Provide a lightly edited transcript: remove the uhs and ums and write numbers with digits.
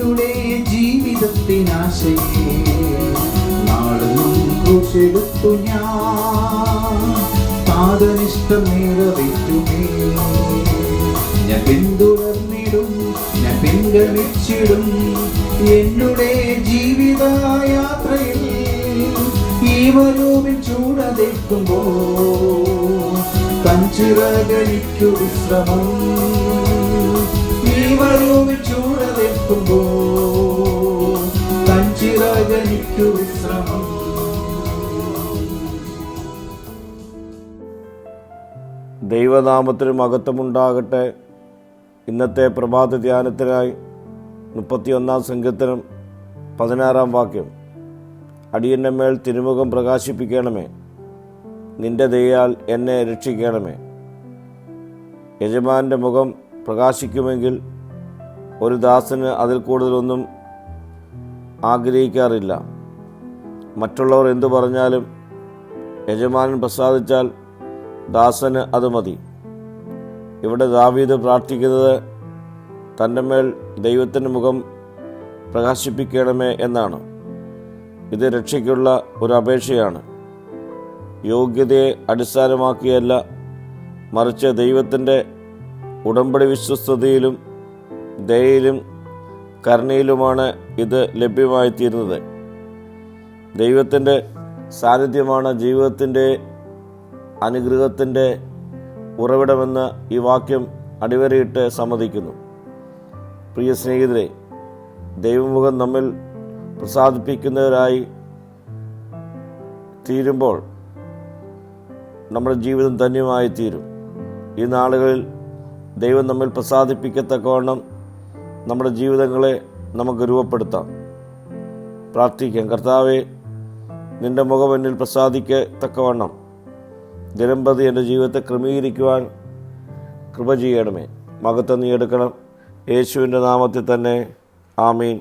എന്നുടെ ജീവിതത്തിനാശയെ നാളെയും ക്രൂശെടുത്തു ഞാൻ പാദനിഷ്ടം നിറവേറ്റുമേ. ഞാൻ പിന്തുടർന്നിടും, ഞാൻ പിൻഗമിച്ചിടും എന്നുടെ ജീവിതയാത്രയിൽ. ഈ വരൂപിൽ ചൂടതേക്കുമ്പോ കഞ്ചിറകനിക്കു വിശ്രമം. ഈ വരൂപിൽ ചൂടതേക്കുമ്പോ കഞ്ചിറകനിക്കു വിശ്രമം. ദൈവനാമത്തിന് മഹത്വമുണ്ടാകട്ടെ. ഇന്നത്തെ പ്രഭാത ധ്യാനത്തിനായി 31 സങ്കീർത്തനം 16 വാക്യം. അടിയൻ്റെ മേൽ തിരുമുഖം പ്രകാശിപ്പിക്കണമേ, നിന്റെ ദയയാൽ എന്നെ രക്ഷിക്കണമേ. യജമാൻ്റെ മുഖം പ്രകാശിക്കുമെങ്കിൽ ഒരു ദാസന് അതിൽ കൂടുതലൊന്നും ആഗ്രഹിക്കാറില്ല. മറ്റുള്ളവർ എന്തു പറഞ്ഞാലും യജമാനൻ പ്രസാദിച്ചാൽ ദാസന് അത് മതി. ഇവിടെ ദാവീദ് പ്രാർത്ഥിക്കുന്നത് തൻ്റെ മേൽ ദൈവത്തിൻ്റെ മുഖം പ്രകാശിപ്പിക്കണമേ എന്നാണ്. ഇത് രക്ഷയ്ക്കുള്ള ഒരു അപേക്ഷയാണ്. യോഗ്യതയെ അടിസ്ഥാനമാക്കിയല്ല, മറിച്ച് ദൈവത്തിൻ്റെ ഉടമ്പടി വിശ്വസ്തതയിലും ദയയിലും കരുണയിലുമാണ് ഇത് ലഭ്യമായിത്തീരുന്നത്. ദൈവത്തിൻ്റെ സാന്നിധ്യമാണ് ജീവിതത്തിൻ്റെ അനുഗ്രഹത്തിൻ്റെ ഉറവിടമെന്ന് ഈ വാക്യം അടിവരയിട്ട് സമ്മതിക്കുന്നു. പ്രിയ സ്നേഹിതരെ, ദൈവമുഖം നമ്മിൽ പ്രസാദിപ്പിക്കുന്നവരായി തീരുമ്പോൾ നമ്മുടെ ജീവിതം ധന്യമായി തീരും. ഈ നാളുകളിൽ ദൈവം നമ്മിൽ പ്രസാദിപ്പിക്കത്തക്കവണ്ണം നമ്മുടെ ജീവിതങ്ങളെ നമുക്ക് രൂപപ്പെടുത്താം. പ്രാർത്ഥിക്കാം. കർത്താവേ, നിൻ്റെ മുഖം എന്നിൽ പ്രസാദിക്കത്തക്കവണ്ണം ദിനംപ്രതി എൻ്റെ ജീവിതത്തെ ക്രമീകരിക്കുവാൻ കൃപ ചെയ്യണമേ. മഹത്വം നീ എടുക്കണം. യേശുവിൻ്റെ നാമത്തിൽ തന്നെ. ആമീൻ.